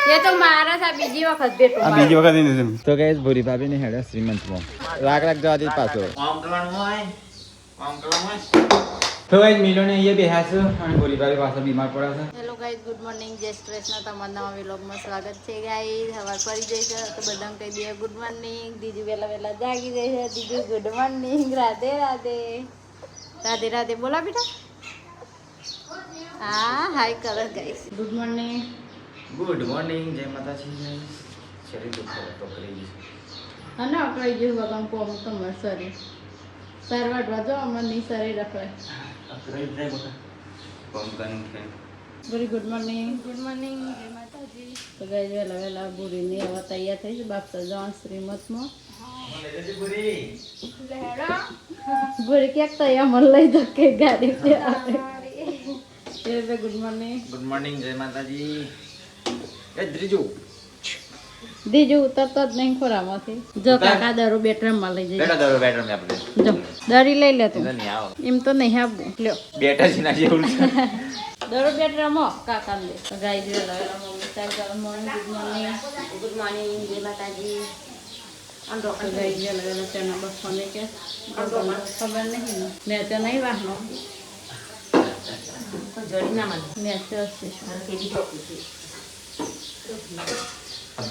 ये तो मारा था बीजी वक्त बेटो આ બીજી વખત નહીં તો ગાઈસ ભૂરી ભાભી ને હેડે શ્રીમંતમાં રાખ જવા દે પાછો આમ કરવાનું હોય તો ગાઈસ મિલોને અહીંયા બેહ્યા છે અને ભૂરી ભાભી પાછો બીમાર પડ્યા છે હેલો ગાઈસ ગુડ મોર્નિંગ જય શ્રી કૃષ્ણ તમારા નવા વ્લોગમાં સ્વાગત છે ગાઈસ હવાર પડી જઈ છે તો બધાને કહી દઈએ ગુડ મોર્નિંગ દીજુ વેલા વેલા જાગી ગઈ છે દીજુ ગુડ મોર્નિંગ રાધે રાધે રાધે રાધે બોલા બેટા હા હાય કરો ગાઈસ ગુડ મોર્નિંગ જય માતાજી શરીર દુખે તો કરી છે અને અકળાઈ ગયું ભગવાન કોમ તમાર શરીર સારવાર વાજો અમરની શરીર રખડે અકરાઈ જાય બકા કોમ કરન કે વેરી ગુડ મોર્નિંગ જય માતાજી તો ગાઈસ વેલા વેલા બુરીની હવે તૈયાર થઈ છે બાપ સજાણ શ્રીમતમાં બુરી ક્યાંક તૈયાર મન લઈ ધકે ગાડી છે ગુડ મોર્નિંગ જય માતાજી એ દ્રીજુ દીજુ ઉતરતો જ નહીં ખોરામાંથી જો કાકા દરો બેટરમાં લઈ જઈએ બેટર મે આપણે જો દરી લઈ લે તું નહીં આવો એમ તો નહીં આપવું લ્યો બેટર છે ના જેવું છે દરો બેટરમાં કાકા લે તો ગાઈ જો લાવેલા મમ્મી ચાલ ચાલ મોર્નિંગ ગુડ મોર્નિંગ જય માતાજી આમ તો ગાઈ જો લાવેલા ચણા બફાને કે ખબર નહીં ને મેં તો નહીં વાહનો જોડી ના મને મેં તો કેવી ટોપી છે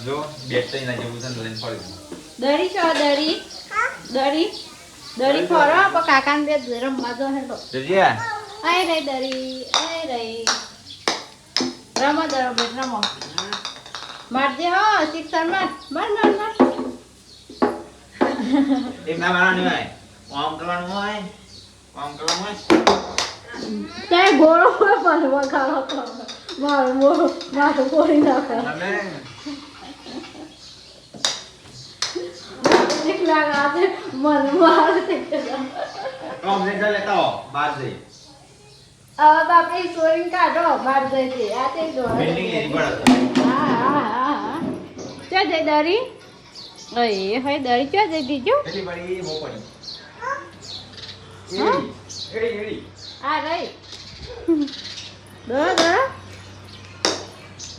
જો બેટર ના જેવું છે લઈને પડી દરી છો દરી દરી દરી ખોરો પણ કાકાને બે રમવા જો હેલો જોજિયા આય રે દરી આય રે રમો દરો બેટ રમો મારજે હો શિક્ષણ માર એક ના મારવાનું હોય આમ કરવાનું હોય ત્યાં ગોળો હોય પણ વગાડો તો મારું ગોળી નાખે અમે એકલા ગાતે મન માર કોમ ને લેતા હો બાર જઈ હવે બાપે ચોરી કાઢો બાર જઈ છે આ તે બિલ્ડિંગ ની બળ હા ક્યાં જઈ દરી ઓય હોય દરી ક્યાં જઈ દીજો એટલી બડી મો પડી હા એડી આ રહી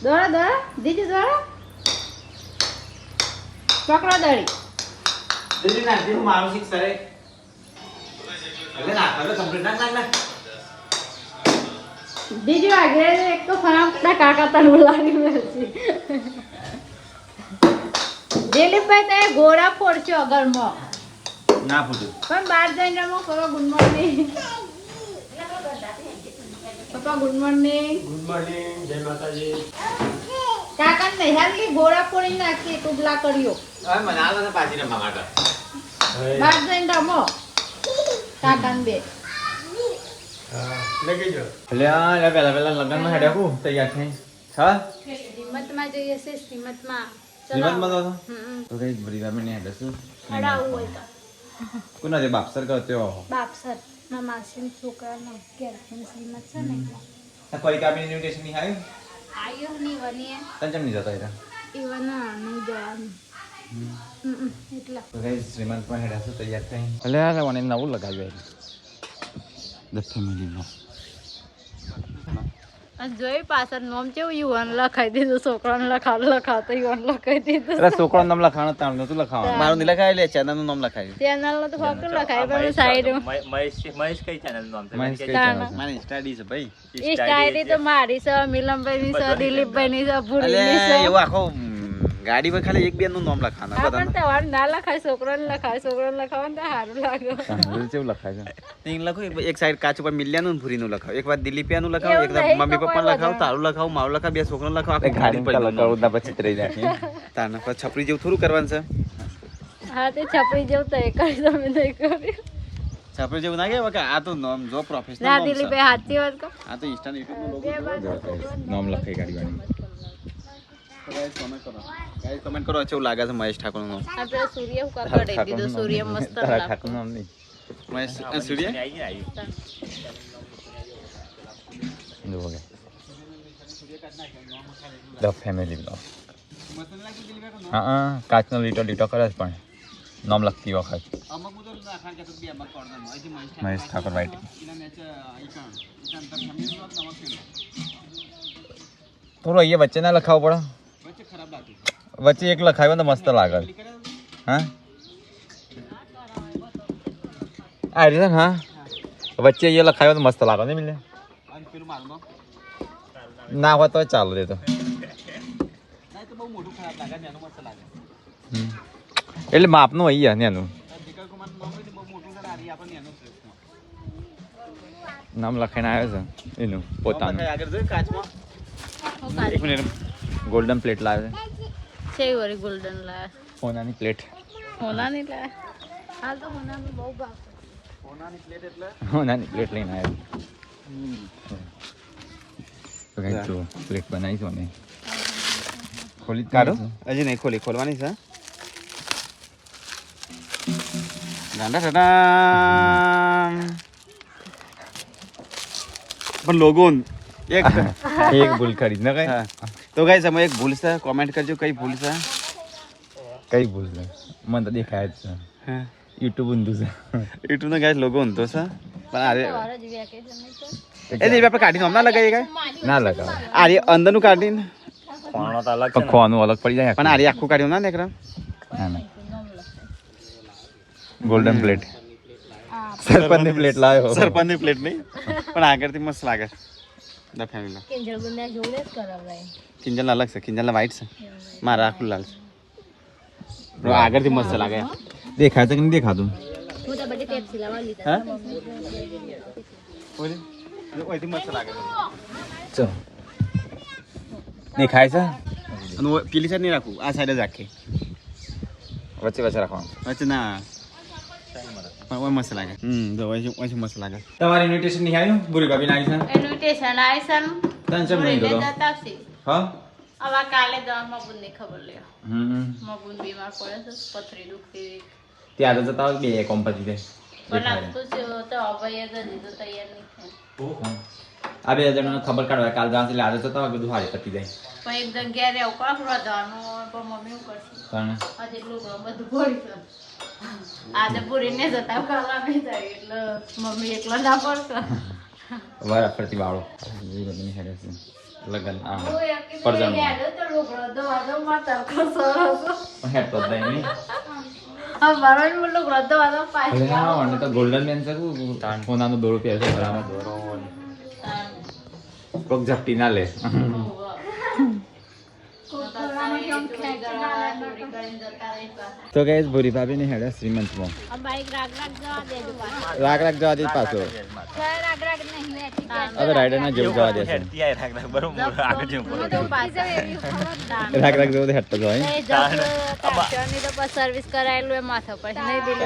દોરા દીજુ દોરા પકડો દરી જલ્દી ના દીનું મારું શીખ સરે એટલે કમ્પ્લીટ ના દીજુ આગળ એક તો ફરામડા કાકા તને બોલાવી મેસી દિલીપભાઈ તે ગોળા ફોડશો અગરમાં ના ફૂટું પણ બહાર જઈને રમો કરો ગુડ મોર્નિંગ પપ્પા ગુડ મોર્નિંગ જય માતાજી કાકા ને હેલ્લી ગોળા ફોડી નાખી ટુકલા કર્યો હવે મને આલો ને પાછી રમવા માટે બહાર જઈને રમો કાકા ને બે પેલા લગન માં હેડે હું તૈયાર થઈ હા શ્રીમતમાં જઈએ છે શ્રીમતમાં શ્રીમંતમાં તો કઈ બરી વાર મને હેડે શું અડાવું હોય તો કોના જે બાપસર કરતો બાપ સર ના માસીન છોકરાનો કેલ્શિયમ શ્રીમત છે ને આ કોઈ કાબીની ઇન્વિટેશન ની આવ્યું આયો ની વનીએ તને કેમ નહીં જતા એરા ઈવન નહીં જવાનું એટલા તો કઈ શ્રીમંત માં હેડે શું તૈયાર થઈ ભલે આ મને નવું લગાવ્યું ધ ફેમિલી નો જોઈ પાછળ નોમ કેવું યુવાન લખાઈ દીધું છોકરાને લખાવતો યુવાન લખાઈ દીધું અરે છોકરો નામ લખાણો તાણ નતું લખાવાનું મારું નહીં લખાય લે ચેનલ નું નામ લખાયું ચેનલ તો ફક્ત લખાય પણ સાઈડ મહેશ કઈ ચેનલ નામ છે મહેશ કઈ ચેનલ મારી સ્ટડી છે ભાઈ ઈ સ્ટાઈલ તો મારી છે મિલમભાઈ ની છે દિલીપભાઈ ની છે ભૂરી ની છે એવું આખો ગાડી પર ખાલી એક બે નું નામ લખાના પણ તમારું ના લખાય છોકરાને લખાય છોકરાને લખાવાનું તો સારું લાગે કેવું લખાય છે ઈ લખો એક સાઈડ કાચ ઉપર મિલ્યાનું ને ભૂરીનું લખાવ એક વાર દિલીપિયાનું લખાવ એક વાર મમ્મી પપ્પાનું લખાવ તારું લખાવ મારું લખાવ બે છોકરાનું લખાવ આખું ગાડી પર લખાવ ના પછી ત્રણ રાખી તાને પછી છપરી જેવું થોડું કરવાનું છે હા તે છપરી જેવું તો એક જ તમે નહીં કર્યું છપરી જેવું ના કે આ તો નામ જો પ્રોફેશનલ ના નામ દિલીપભાઈ સાચી વાત કહો આ તો ઇન્સ્ટા યુટ્યુબ નો લોગો નામ લખાય ગાડી વાળી ગાઈસ કમેન્ટ કરો કેવું લાગે છે મહેશ ઠાકોર નું નામ આપણે સૂર્ય હું કા કરી દીધો સૂર્ય મસ્ત તારા ઠાકોર નામ નહીં મહેશ સૂર્ય જો વગે ધ ફેમિલી બ્લોગ હા કાચનો લીટો કરે છે પણ નામ લખતી વખત મહેશ ઠાકોર વાઈટી થોડો અહીંયા વચ્ચે ના લખાવો પડે વચ્ચે એક લખાયો તો મસ્ત લાગે હા આ રીતે હા વચ્ચે એ લખાયો તો મસ્ત લાગે ને મિલે ના હોય તો ચાલો દે તો એટલે માપનું હોય નેનું નામ લખાઈને આવ્યો છે એનું પોતાનું એક મિનિટ ગોલ્ડન પ્લેટ લાવે છે વળી ગોલ્ડન લાયા સોનાની પ્લેટ હોનાની લાયા હાલ તો હોનાનું બહુ ભાવ સોનાની પ્લેટ લઈને આવ્યો તો કઈ જો પ્લેટ બનાવી છો ને ખોલી કાઢો હજી નહીં ખોલવાની છે ગાંડા ટાટા પણ લોગો એક એક ભૂલ કરી ને કઈ તો ગાઈસ અમે એક ભૂલ છે કોમેન્ટ કરજો કઈ ભૂલ છે કઈ ભૂલ છે મને તો દેખાય જ છે યુટ્યુબ ઊંધું છે યુટ્યુબ નો ગાઈસ લોગો ઊંધો છે પણ અરે મારા જ વેકેશન એ દેવી આપણે કાઢીને હમણાં લગાવીએ ગાય ના લગાવ આરે અંદરનું કાઢીને કોણો તો અલગ છે પણ ખોવાનું અલગ પડી જાય પણ આરે આખું કાઢ્યું ના નીકળે ના ના ગોલ્ડન પ્લેટ સરપંચની પ્લેટ લાવ્યો સરપંચની પ્લેટ નહીં પણ આગળથી મસ્ત લાગે ધ ફેમિલી કિંજલ ગુંડા જોડે જ કરાવરાય કિંજલ અલગ છે કિંજલ વ્હાઈટ છે મારા આખું લાલ છે આગળથી મસ્ત લાગે દેખાય તો કે નહીં દેખાતું હું તો બધી પેપ્સી લાવવા લીધા ઓયથી મસ્ત લાગે ચો દેખાય છે અને પેલી સાઈડ નહીં રાખવું આ સાઈડ જ રાખીએ વચ્ચે વચ્ચે રાખવાનું વચ્ચે ના પણ ઓય મસ્ત લાગે જો ઓય મસ્ત લાગે તમારી ઇન્વિટેશન નહીં આવ્યું બુરી ભાભી આવી છે ઇન્વિટેશન આઈસન તને ચમ નહીં ગયો હા હવે કાલે દવામાં બુનની ખબર લ્યો હમ મગુન બીમાર પડે છે પથરી દુખતી ત્યાં તો જતા હોય બે કોમ્પતી દે પણ લાગતું છે તો અભય જ હજી તો તૈયાર નહીં થાય આ બે જણાને ખબર કાઢવા કાલ જાણ એટલે આજે જતા હોય બધું હારી પતી જાય પણ એક જગ્યાએ રહેવું કાંકરો દાવાનું પણ મમ્મી શું કરશે કારણ આજે એટલું બધું ભરી છે આજે પૂરીને જતા કરવા નહીં જાય એટલે મમ્મી એકલા ના પડશે વારા ફરતી વાળો લગન આ પરજણ હેડ તો દઈ નહીં અરે હા અને તો ગોલ્ડન મેન છે સોનાનું દોરું પહેરશે બરાબર કોક ઝપટી ના લે તો ગાઈસ ભૂરી ભાભી ને હેડે શ્રીમંતમાં રાગ રાગ જવા દે પાછો હવે રાઈડર ના જેવું જવા દેશે હેડતી આય રાખ રાખ બરોબર આગળ જેવું રાગ રાગ જવા દે હેડતો જવાય સર્વિસ કરાયેલું એ માથા પર નહીં દિલે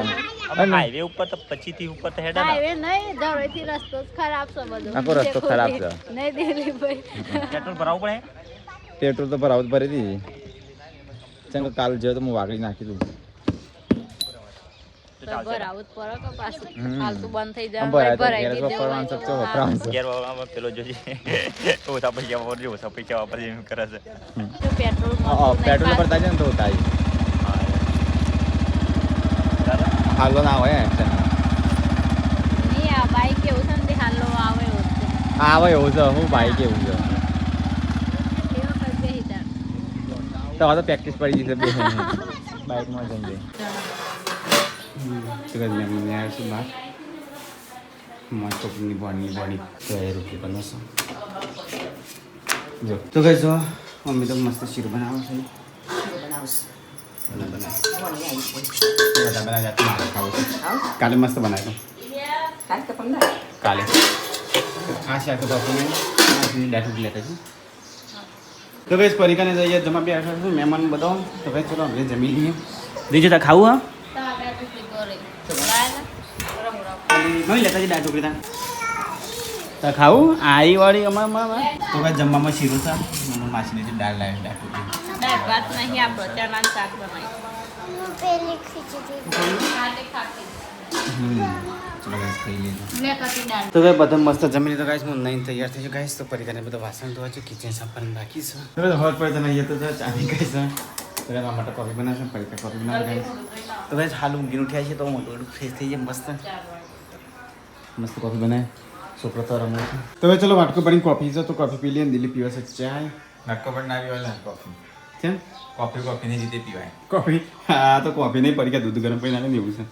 હાઈવે ઉપર તો 25 થી ઉપર તો હેડા હાઈવે નહીં દરોઈથી રસ્તો ખરાબ છે બધો આખો રસ્તો ખરાબ છે નહીં દિલી ભાઈ પેટ્રોલ ભરાવવું પડે પેટ્રોલ તો ભરાવું જ ભરી દીધી ચંગ કાલ જો તો હું વાગડી નાખી દઉં ભરાવું જ પડે કે પાછું હાલ તો બંધ થઈ આમ જાય ભરાય તો ભરાઈ ગેરેજ પર પડવાનું છે વપરાવાનું છે ગેર વાળામાં પેલો જોજી ઓછા પૈસા વાપરજો ઓછા પૈસા વાપરજો એમ કરે છે જો પેટ્રોલ પેટ્રોલ પર થાય છે ને તો થાય હાલો ના હોય એક્શન નહીં આ બાઈક એવું છે ને તે હાલો આવે એવું છે આવે એવું છે હું બાઈક એવું છે એવો કઈ બેહી જા તો આ તો પ્રેક્ટિસ પડી જશે બે બાઈકમાં જઈને તો ગાઈસ મેં આવ્યા છું બહાર મારા છોકરીની બોડી તો એ રોટલી બનાવશો જો તો ગાઈસ જો મમ્મી તો મસ્ત શીર બનાવે છે કાલે મસ્ત બનાવ્યો કાલે આ શાક બાપુને દાઠું લેતા છે તો ભાઈ પરિકાને જઈએ જમા બે આઠ મહેમાન બધા તો ભાઈ ચલો હવે જમી લઈએ દીજે તા ખાવું હા નહીં લેતા દાળ ઢોકળી તા તા ખાવું આઈ વાળી અમાર તો ભાઈ જમવામાં શીરું છે માછલીની દાળ લાવી દાળ ઢોકળી દાળ ભાત નહીં આપણો ચણાનું શાક બનાવી ચલો ગાઈસ ખાઈ લેજો ને કતી દાળ તો ભાઈ બધા મસ્ત જમી લીધો ગાઈસ હું નહીં તૈયાર થઈ ગયો ગાઈસ તો પરિકાને બધા વાસણ ધોવા છે કિચન સાફ કરીને બાકી છે તો હોત પર તમે અહીંયા તો ચાલી ગાઈસ તો મારા માટે કોફી બનાવશે પરિકા કોફી બનાવે ગાઈસ તો ગાઈસ હાલ ઊંઘીને ઉઠ્યા છે તો મોટું ફ્રેશ થઈ જાય મસ્ત મસ્ત કોફી બનાવે છોકરો તો રમે છે તો ભાઈ ચલો વાટકો ભરીને કોફી છે તો કોફી પી લઈએ દિલ્હી પીવા છે ચાય વાટકો ભરીને આવી વાળા કોફી કેમ કોફી ની રીતે પીવાય. કોફી હા તો કોફી નહીં પડી ગયા દૂધ ગરમ કરીને આને દેવું છે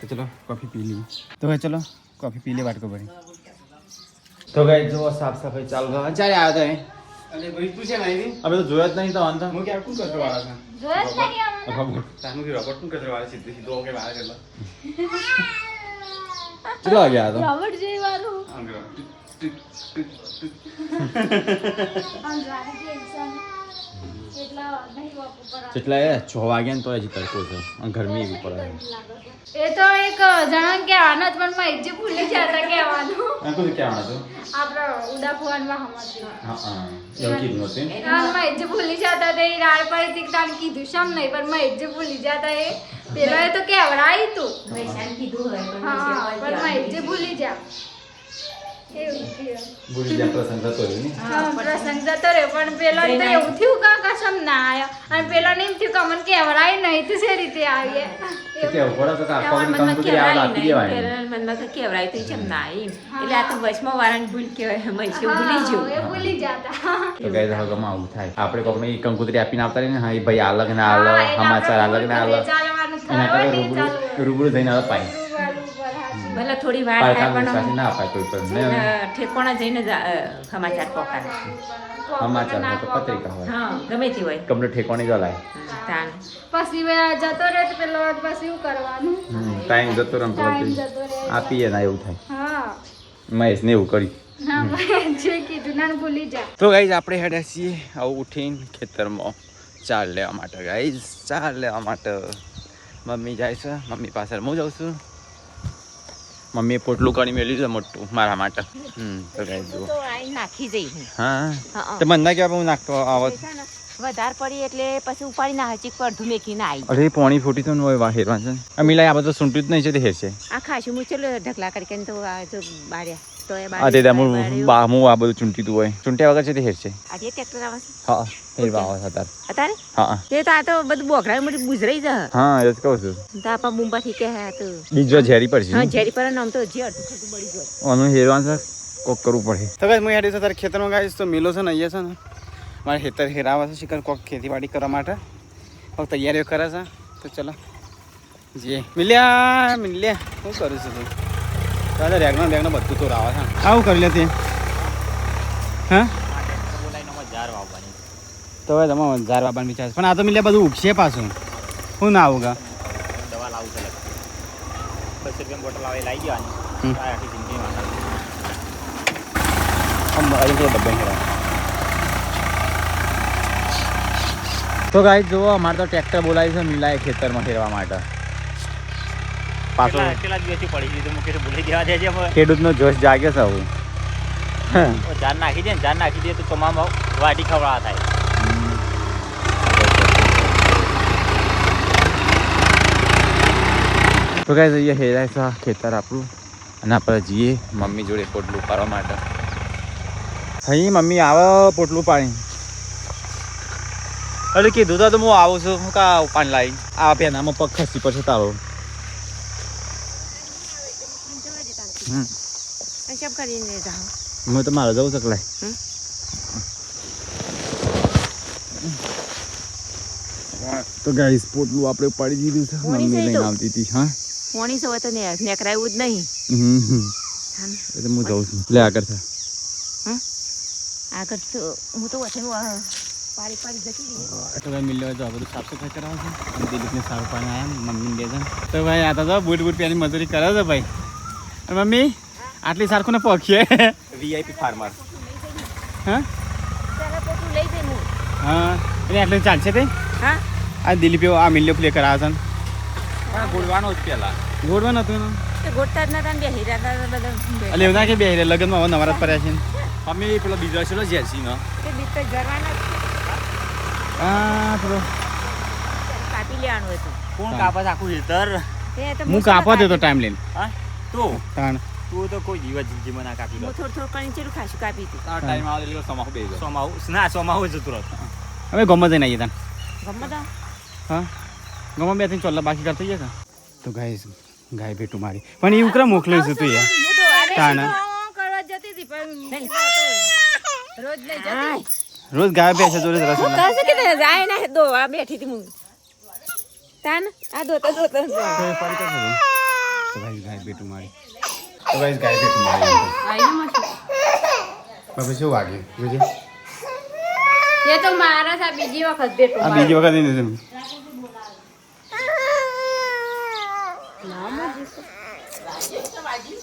તો ચલો કોફી પી લઈએ તો ભાઈ ચલો કોફી પી લે વાટકો ભરી તો ભાઈ જો સાફ સફાઈ ચાલુ થવા ચાલે આવ્યો તો અરે ભાઈ તું છે ને અમે તો જોયા જ નહીં તો અંત હું ક્યાં કોણ કચરો વાળા છે જોયો જ નહીં અમને. તાનું કે રોબોટ કોણ કચરો વાળા સીધું સીધું ઓકે બહાર ગયેલા ચલો આ ગયા તો રોબોટ જેવી વાળું. જેટલા એ 6 વાગ્યા ને તો હજી તડકો છે અને ગરમી એવી પડે એ તો એક જણા કે આનંદ મનમાં એક જે ભૂલી જતા કહેવાનું આ કોઈ ક્યાં હતો આપણા ઉડા ફોનમાં હમણાં હા એવું કીધું હતું માં એક જે ભૂલી જતા તે રાડ પડી હતી તાન કીધું શમ નહીં પણ માં એક જે ભૂલી જતા એ પેલા એ તો કેવડાઈ તું હા પણ માં એક જે ભૂલી જા એવું થયું. ભૂલી ગયા પ્રસંગ થતો રહ્યો ને હા, પ્રસંગ જતો રહ્યો પણ પેલો તો એવું થયું કાકા સમ ના આયો અને પેલો ને એમ થયું કે અમને કેવડાય નહીં તો સે રીતે આવીએ તો કેવું પડે તો કાકા કંકુતરી આ આપી દેવાય મનમાં તો કેવડાય તો જેમ ના એમ એટલે આ તો વચમાં વાળાને ભૂલ કહેવાય મૈસું ભૂલી હા, ગયું એ ભૂલી જતા તો ગાઈસ હવે ગમાં આવું થાય આપણે કોકને કંકુતરી આપીને આવતા રહીને હા એ ભાઈ અલગ ના અલગ હા, એટલે સમાચાર આપણે અલગ ના અલગ ચાલવાનું એના થાય કરતા નહીં ચાલવું. રૂબરૂ થઈને આવે પાય ભલે થોડી વાર થાય પાયકા પણ સાથે ના અપાય કોઈ પણ ને ઠેકોણા જઈને જ સમાચાર પોકારે સમાચાર હોય તો પત્રિકા હોય હા ગમે તે હોય કમ્પ્લીટ ઠેકોણી ગલાય તાન પછી જતો રહે તો પેલો પછી શું કરવાનું ટાઈમ જતો રમ ટાઈમ જતો રહે આપીએ ના એવું થાય હા મહેશ ને એવું કરી હા જે કીધું ના ભૂલી જા તો ગાઈઝ આપણે હેડ્યા છીએ આવું ઉઠીને ખેતરમાં ચાર લેવા માટે ગાઈઝ ચાર લેવા માટે મમ્મી જાય છે મમ્મી પાસે હું જાઉં છું મમ્મીએ પોટલું કરી મેળ્યું છે મોટું મારા માટે તો ગાઈઝ જુઓ તો આઈ નાખી જઈ હા હા. તો મને ના કહેવાય હું નાખતો આવત વધારે પડી એટલે પછી ઉપાડી ના હચીક પર ધુમેકીને આવી અરે પોણી ફૂટી તો હોય વાહ હેરવાન છે આ મિલાય આ બધું સૂંટ્યું જ નહીં છે તે હેરશે આ ખાસું હું ચલો ઢકલા કરી તો આ જો બાર્યા તો એ આ તે હું આ બધું ચૂંટ્યું હોય ચૂંટ્યા વગર છે તે હેરશે આજે ટ્રેક્ટર આવે છે હા હેરવા આવે છે અત્યારે અત્યારે હા તે તો આ તો બધું બોઘરા મોટી ગુજરાઈ જા હા એ જ કહું છું તો આપા મુંબાથી કે હા તો બીજો ઝેરી પડશે હા ઝેરી પર નામ તો જે અડધું ખોટું બળી ગયું આનું હેરવાન છે કોક કરવું પડે તો ગાઈસ હું હેડી છે તારે ખેતરમાં ગાઈસ તો મિલો છે ને અહીંયા છે ને મારે ખેતર હેરાવે છે શિકર કોક ખેતીવાડી કરવા માટે કોક તૈયારીઓ કરે છે તો ચલો જે મિલ્યા શું કરું છું તું તારે રેગનો બધું તો રાવા છે આવું કરી લે તે હા તો હવે તમે 1000 બાબાને વિચાર પણ આ તો મિલ્યા બધું ઉગશે પાછું હું ના આવું ગા દવા લાવું છે 10 રૂપિયા બોટલ આવે લાવી દેવાની આ આખી જિંદગીમાં તો ગાઈસ જુઓ અમારે તો ટ્રેક્ટર બોલાવી છે મિલાય ખેતરમાં ફેરવા માટે પાછો કેટલા દિવસથી પડી ગઈ તો મુકે તો ભૂલી દેવા દેજે હવે ખેડૂતનો જોશ જાગે છે હવે જાન નાખી દે ને જાન નાખી દે તો તમામ વાટી ખવડાવા થાય તો ગાઈસ અહીંયા હેરાય છે ખેતર આપણું અને આપણે જઈએ મમ્મી જોડે પોટલું પાડવા માટે અહીં મમ્મી આવે પોટલું પાણી અરે કીધું તો હું આવું છું હું કા પાણી લાવી આ પેનામાં પગ ખસી પડશે તારો સબ કરીને જાઓ હું તો મારે જવું શકલાય તો ગાઈસ પોટલું આપણે પાડી દીધું છે પાણી મમ્મી છે લઈને તો? આવતી હતી હા પોણી સવા તો નેકરાયું જ નહીં એ તો હું જાઉં છું લે આગળ થા આગળ તો હું તો વચન પાડી જતી રહી તો ભાઈ મિલ્યો તો આ બધું સાફ સફાઈ કરાવે છે અને દિલીપને સારું પાણી આવ્યા મમ્મીને બે જણ તો ભાઈ આ તો બૂટ પહેરી મજૂરી કરે છે ભાઈ અને મમ્મી આટલી સારખું ને પખીએ વીઆઈપી ફાર્મર હા ચાલો પોતું લઈ જઈ હું હા એટલે આટલું ચાલશે તે હા આ દિલીપે આ મિલ્યો પ્લે કરાવે છે ગોળવાનો જ પેલા ગોળવાનું હતું ને તે ગોટતા જ નતા ને બેહી રહ્યા હતા બધા એટલે એવું ના કે બે લગ્નમાં હવે નવરાત પડ્યા છે મમ્મી પેલો બીજો છે જેન્સીનો તે બીજ તો જરવાના જ છે. હા પેલો કાપી લેવાનું હતું કોણ કાપા છે આખું હેતર તે તો હું કાપવા દેતો ટાઈમ લઈને હા તું તાણ તું તો કોઈ દિવસ જિંદગીમાં ના કાપી હું થોડું થોડું કરીને ચેલું ખાસું કાપી હતું તારો ટાઈમ આવે એટલે સોમાહુ બેસી ગયો સોમાહુ જતું રહો હવે ગમત જઈને આવીએ તાણ ગમે તો હા ગમત બે ત્રણ ચોલ્લા બાકી કરતા જઈએ તો ગાય ભેટું મારી પણ એ ઉકરા મોકલ્યું છે તું યાર તાણ કરવા જતી હતી પણ રોજ લઈ જતી રોજ ગાય બેસે જોડે રસ કશે કે જાય ને દોવા બેઠી હતી હું તાન આ દોતા દોતા તો ભાઈ ગાય બેટું મારી તો ભાઈ ગાય બેટું મારી બાબા શું વાગ્યું જોજે એ તો મારા સા બીજી વખત બેટું આ બીજી વખત નહીં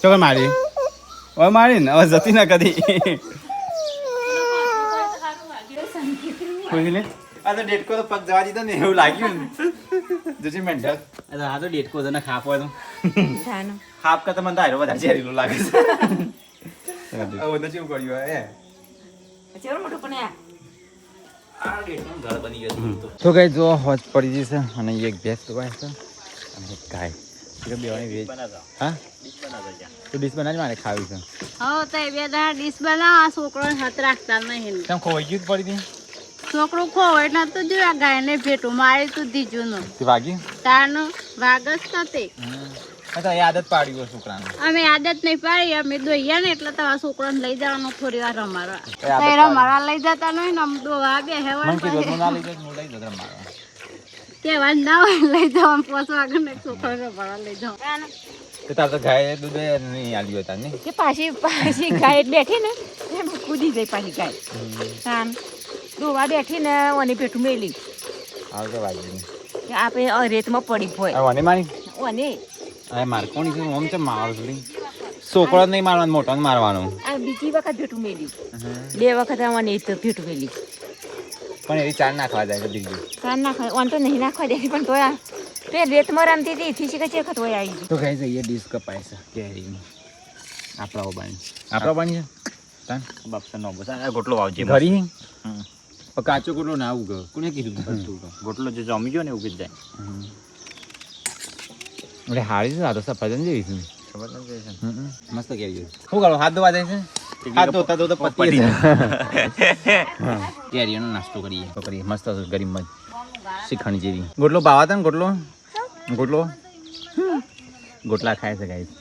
ચોકર મારી હવે મારી ને હવે જતી ના કદી કોઈ લે આ તો ડેટકો તો પગ જવા દીધો ને એવું લાગ્યું ને જજી મેન્ટલ આ તો ડેટકો તો ના ખાપ હોય તો તાન ખાપ કરતા મને ધારો વધારે ઝેરીલું લાગે છે હવે તો કેવું કર્યું હે ચેવડો મોટો પણ આ ઘર બની ગયું તો કઈ જો હોજ પડી જશે અને એક ભેંસ તો છે અને એક ગાય એટલે બેવાની વેજ હા તો ડીશ બનાવી મારે ખાવી છે હા તો એ બે દાડા ડીશ બનાવો છોકરોને હાથ રાખતા નહીં કેમ ખોવાઈ ગયું પડી હતી છોકરો ખોવો એટલે તો જો આ ગાયને ભેટું મારી તું દીજું નું તે વાગી તારનું વાગસ થતે અચ્છા એ આદત પાડી હોય છોકરાને અમે આદત નહીં પાડી અમે દોઈએ ને એટલે તમારા છોકરાને લઈ જવાનું થોડી વાર રમાડવા આદત તો એ રમાડવા લઈ જતા નહીં ને આમ દોવા બે મને કીધું હું ના લઈ જાઉં હું લઈ જતો મારા કેવા ના હોય લઈ જવા 5 વાગે ને છોકરો રમાડવા લઈ જવા તો તાર તો ગાય દૂધ નહીં આલ્યું હતા ને કે પાછી ગાય બેઠી ને એમ કૂદી જાય પાછી ગાય તાન દોવા બેઠી ને ઓની પેટું મેલી હાલ તો વાગી આપણે રેતમાં પડી હોય આ વને મારી ઓને આ માર કોણ છે ઓમ છે માર છોડી છોકરો નહીં મારવાનો મોટો મારવાનો આ બીજી વખત ભેટું મેલી 2 વખત આવવાની તો ભેટું મેલી પણ એવી ચાર નાખવા જાય દીદી કાન નાખવા ઓન તો નહીં નાખવા દે પણ તોય તે રેતમાં રમતી હતી એથી શીખે છે વખત હોય આવી તો કઈ જઈએ ડીશ કપાય છે કેરી આપણા બાણી છે તાન બાપસા નો બસ આ ગોટલો વાવજે ઘરી કાચો ગોટલો ના ઉગ કોને કીધું ગોટલો જે જમી ગયો ને ઉગી જ જાય એટલે હારી છે આ તો સફરજન જેવી છે મસ્ત કેરી શું કરો હાથ ધોવા જાય છે હાથ ધોતા ધોતા પતી કેરીનો નાસ્તો કરીએ મસ્ત ગરીબમાં શ્રીખંડ જેવી ગોટલો ભાવા હતા ને ગોટલા ખાય છે ગાઈસ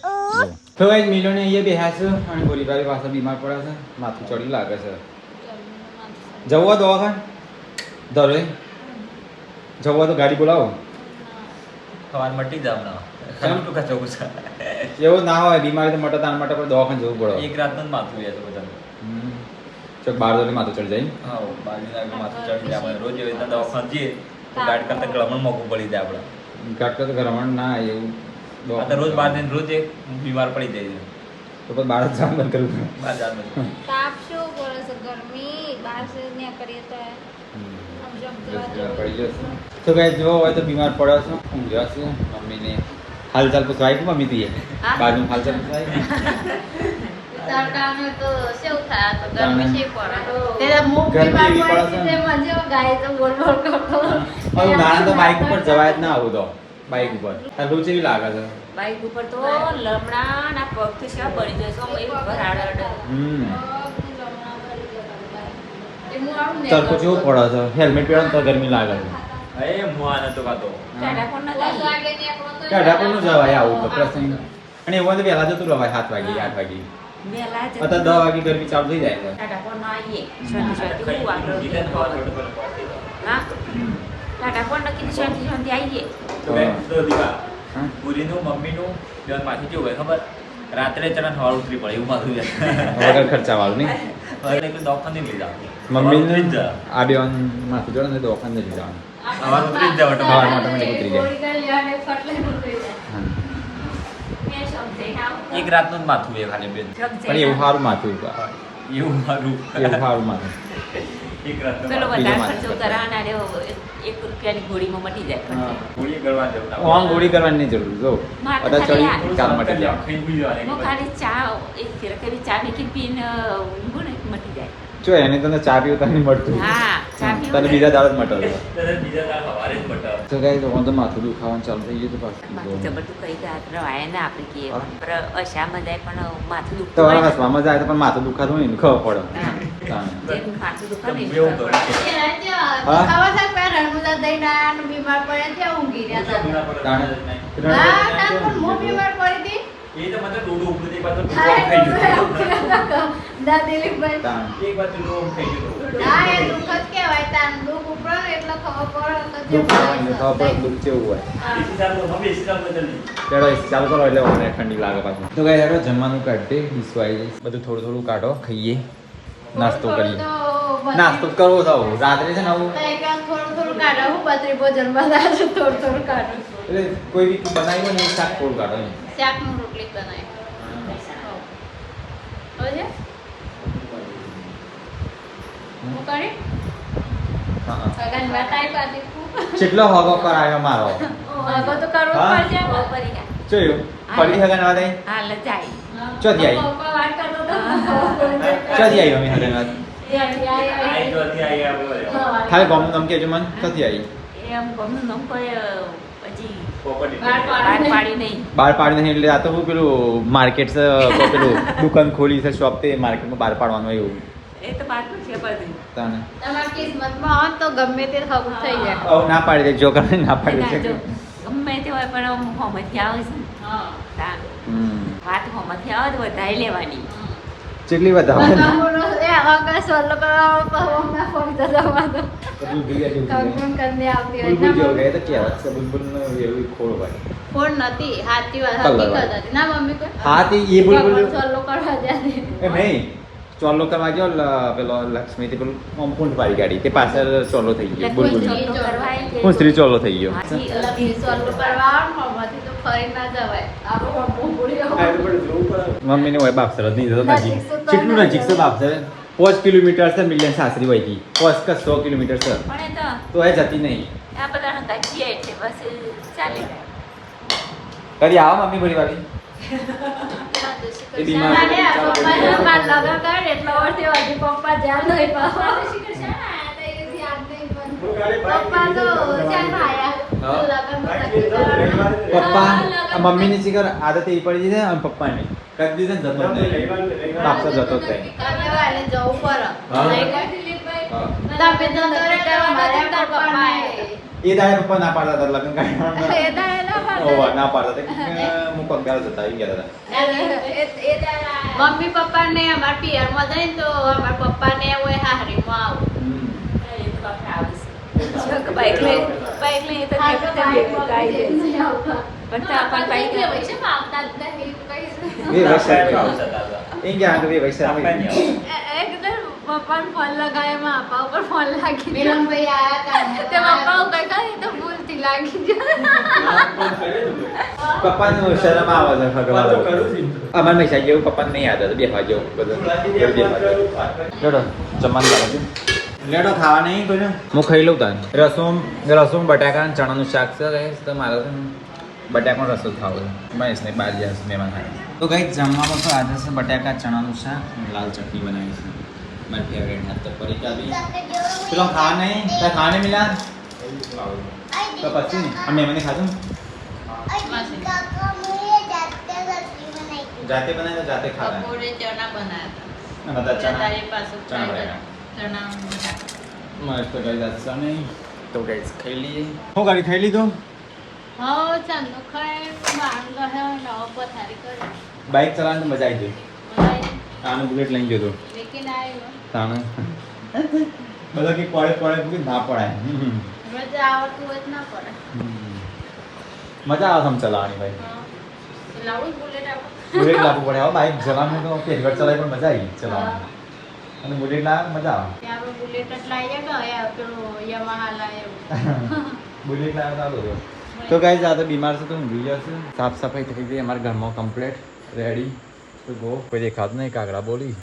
તો ગાઈસ મિલોને અહીંયા બેહ્યા છે અને ગોલીબારી પાસે બીમાર પડ્યા છે માથું ચડી લાગે છે જવું દવાખાન ધરે જવું તો ગાડી બોલાવો સવાર મટી જાવ ના ટૂંકા ચોખ્ખું છે એવું ના હોય બીમારી તો મટા તાન માટે પણ દવાખાને જવું પડે એક રાતનું જ માથું છે બધાને ચોક 12 વાગે માથું ચડી જાય હા 12 વાગે માથું ચડી જાય આપણે રોજ એવી રીતના દવાખાને જઈએ તો ગાડી કરતા ગ્લમણ મોકું પડી જાય આપણે કાટકા તો ઘરમણ ના એવું આ તો રોજ 12 દિન રોજ એક બીમાર પડી જાય છે તો પછી 12 જામ બંધ કરવું બાર જાન બધું તાપ શું પડે છે ગરમી બહાર છે ને કરીએ તો પડી જશે તો ગાઈસ જો હોય તો બીમાર પડ્યો છો ઊંઘ્યા છે મમ્મીને હાલચાલ પૂછવાય કે મમ્મી તીએ બાજુ હાલચાલ પૂછવાય તડકાનો તો સેવ થાય તો ગરમી છે પડે તે મુખ ગરમી બીમાર એવી પડે પડી તે મજે ગાય તો બોલ બોલ કરતો હવે નાના તો બાઇક ઉપર જવાય જ ના આવું તો બાઇક ઉપર આ રૂચ એવી લાગે છે બાઈક ઉપર તો લમણા ના પગ તો સેવા બળી જાય સો એક ભરાડ તડકો જેવો પડે છે હેલ્મેટ પહેરો તો ગરમી લાગે છે એ મુઆ નતો કાતો ટાટા પણ ના જાય કાઢા પણ ન જવાય આવું તો પ્રસંગ અને એવું તો વહેલા જતું રવાય 7 વાગે 8 વાગે વેલા જ અત્યારે 10 વાગે ગરમી ચાલુ થઈ જાય છે ટાટા પણ ના આવીએ શાંતિ હું આગળ હા ટાટા પણ નક્કી શાંતિ આવીએ તો દીવા પૂરીનું મમ્મીનું બેન માથી કેવું હોય ખબર રાત્રે ચણા હવાળ ઉતરી પડે એવું માથું વગર ખર્ચા વાળું નહીં એટલે દવાખાને લઈ જાવ મમ્મીને આ બેન માથું જોડે ને દવાખાને લઈ જવાનું હવાળ ઉતરી જ જાવ હવાળ ઓટોમેટિક ઉતરી જાય એક રાતનું જ માથું એ ખાલી બેન પણ એવું સારું માથું એવું મારું એવું સારું માથું એક રાતનું પેલો બીજો વધારે માથું. ખર્ચો કરાવવાના રે 1 રૂપિયાની ગોળીમાં મટી જાય ખર્ચો. ગોળી કરવા જવું ઓમ ગોળી કરવાની નહીં જરૂર જો માથે બધા ખાલી ચડી ચાલ માટે જાય ખાઈ ભૂલી જવાની હું ખાલી ચા એક ફેરકેલી ચા મેકી પીને ઊંઘું ને મટી જાય જો એને તને ચા પીવું તને મળતું હા ચા તને પીવું બીજા દાડે જ મટે તરત બીજા દાળ સવારે જ બટાવ તો કઈ તો વાંધો માથું દુખાવાનું ચાલુ થઈ ગયું તો માથું પાછું જબરદસ્ત કઈ દાંત રવાય ને આપણે કહીએ પણ અશામાં જાય પણ માથું દુખતું તમારા હોય ને. હસવામાં જાય તો પણ માથું દુખાતું હોય ને ખબર પડે તાણે. જેમ માથું દુખે ને એવું એવું કરું ખાવા થાય પેલા રણમુલા દઈને આને બીમાર પડે ત્યાં ઊંઘી રહ્યા હતા તાણે. હા તાર પણ હું બીમાર પડી હતી એ તો મને દોડું ઉપર થી પાછો હા, ખાઈ ગયો ડોડો ના દિલીપભાઈ તાણ. એક વાર પેલું ઓમ થઈ ગયું હતું. ના એ દુઃખ જ કહેવાય તાન દુઃખ ઉપરો ને એટલે ખબર પડે તો દુઃખ આવવાનું, ખબર પડે દુઃખ કેવું હોય. એસી ચાલુ તો મમ્મી એસી ચાલુ બદલી. ચલો AC ચાલુ કરો એટલે મને ઠંડી લાગે પાછું. તો ગાઈસ હેડો જમવાનું કાઢી ડીશો આવી જઈશ. બધું થોડું થોડું કાઢો, ખાઈએ, નાસ્તો કરીએ. નાસ્તો જ કરવો થાવ રાત્રે છે ને આવું થોડું થોડું કાઢો હું બત્રી ભોજનમાં દાદુ થોડું થોડું કાઢો એટલે કોઈ બી બનાવી હોય ને એ શાક થોડું કાઢો એમ. શાકનું રોટલી બનાવી હવે હું કરી હા, હા. સગન બતાઈ પાડી કેટલો હોગો કરાયો મારો હવે તો કરવું હા? પડશે બપોરી જોયું ફરી હગન વાત આવી હાલ જાય ચોથી આવી પપ્પા વાત કરતો તો ચોથી આવી મમ્મી હગન વાત આઈ તો હતી, આઈ આ બોલ્યો. ખાલી ગમનું નામ કહેજો મને ચોથી આવી એમ ગમનું નામ કોઈ પછી પોપટી. બાર બહાર પાડી નહીં બહાર પાડી નહીં એટલે આ તો હું પેલું માર્કેટ છે પેલું દુકાન ખોલી છે શોપ તે માર્કેટમાં બહાર પાડવાનું હોય એવું એ તો પાટું છે બધું તાને તમારી કિસ્મતમાં હોય તો ગમે તે ખબર થઈ જાય આવું ના પાડી દે જો કરે ના પાડી એના દે જો ગમે તે હોય પણ આમ હોમથી આવે છે ને. હા તાન. હમ વાત હોમથી આવે તો વધારે લેવાની કેટલી વધારે બગામોનો એ આગળ સોલો કરવા પહોંચના ફોન તો જવાનો કંકણ કરને આવતી હોય બુલબુલ જેવો ના ગયે તો કહેવત છે બુલબુલનો એવું ખોળ હોય ફોન નથી હાથી વાત કલર હકીકત વાળી. હતી ના મમ્મી કોઈ હા તે એ બુલબુલ સોલો કરવા જાય એ નહીં ચોલ્લો કરવા ગયો પેલો લક્ષ્મીથી પેલું આમ પૂંઠ પાડી ગાડી તે પાછળ ચોલ્લો થઈ ગયો એટલે કોઈ બુલબુલ ચોલ્લો કરવા આવી જાય. હું સ્ત્રી ચોલ્લો થઈ ગયો હાથી લગી સોલો કરવા આવવાથી તો ફરી ના જવાય આપણો બોંબુડીઓ મમ્મીને હોય બાપ સર નહીં જતો નજીક નજીક છે તો કેટલું ના નજીક છે બાપ સર 5 કિલોમીટર છે મિલિયન સાસરી હોય ગઈ 5 કે 100 કિલોમીટર છે પણ એ તો તો એ જતી નહીં આ બધા ગાજીએ એટલે બસ ચાલી જાય કરી આવો મમ્મી ભરી વાળી એ બીમાર મારે આ પપ્પાને માર લગન કરે એટલો વર્ષથી હજી પપ્પા જ્યાં નહીં પાવા પપ્પા તો જ્યાં આયા લગન પપ્પા આ મમ્મીની શિખર આદત એ પડી છે અને પપ્પાને કદી દીધે ને જતો જ નહીં બાપ તો જતો જ નહીં કાલે જવું પડે હા. નહીં કાઢી હા. તમે તો કરે કરો મારે તાર પપ્પા એ દાડે પપ્પા ના પાડતા હતા લગ્ન એ દાડે ના પાડતા. ઓવા ના પાડતા હતા કે હું પગાર જતા આવી ગયા હતા મમ્મી પપ્પા ને અમાર પિયર માં જઈને તો અમાર પપ્પા ને હોય હાહરીમાં આવું હમ. બાઈક લઈ એ તો હા, તો ભેગું બાઈકમાં કાંઈ બી જાય. નહીં આવતા. પણ તો આપણને બાઈક આપણે પૈસા આવતા જ નહીં, કઈ એ વૈશાખ આવતા હતા. એ ગયા આગળ વૈશાખ આપણે નહીં એકદમ પપ્પાને ફોન લગાવ્યા માં આપા ઉપર ફોન લાગી મિલનભાઈ આયા હતા તે પપ્પા ઉપર કઈ તો ભૂલથી લાગી ગયો પપ્પાનું શરમ આવે છે ભગવાન અમારે પૈસા જેવું પપ્પાને નહીં યાદ હતું બેસવા જેવું બધું લેડો જમવાનું ચાલે છે લેડો ખાવા નહીં કોઈ હું ખાઈ લઉં તાને રસોમ બટાકા અને ચણાનું શાક છે guys. તો મારે છે ને બટાકાનો રસો ખાવો છે મહેશને બહાર જાય છે મહેમાન આવે તો કંઈક જમવામાં તો આજે છે બટાકા ચણાનું શાક અને લાલ ચટણી બનાવી છે મારી ફેવરેટ હાથ તો પરી કાઢી પેલો ખાવા નહીં તારે ખાવા નહીં મિલા તો પછી આ મહેમાને ખાધું જાતે બનાવી તો જાતે ખાવા બપોરે ચણા બનાવ્યા અને બધા હતા ચણા તારી પાસે ચણા બટાકા ચણા મસ્ત ગઈ દાદા નહીં તો ગાઈસ ખાઈ લઈએ હું ગાડી ખાઈ લીધું હા ચાંદો ખાય બાર ગયો નવો પથારી કરી બાઇક ચલાવવાની તો મજા આવી ગઈ આનું બુલેટ લઈને ગયો તો લેકિન આવ્યો તાણે બધા કે પડે કે ના પડાય મજા આવતું હોય તો ના પડે મજા આવે આમ ચલાવવાની ભાઈ હા. લાવું બુલેટ આપણે બુલેટ લાવવું પડે હવે બાઇક ચલાવવાનું તો પહેલી વાર ચલાવી પણ મજા આવી ચલાવવાની અને બુલેટ લાવ મજા આવે ત્યાં આપણે બુલેટ જ લાવીએ કે પેલું યમાહા લાવ્યો બુલેટ લાવ ચાલુ રહ્યો તો ગાઈઝ આ તો બીમાર છે તો ઊંઘી જશે સાફ સફાઈ થઈ ગઈ અમારા ઘરમાં કમ્પ્લીટ રેડી તો ગો કોઈ દેખાતું નહીં કાગડા બોલી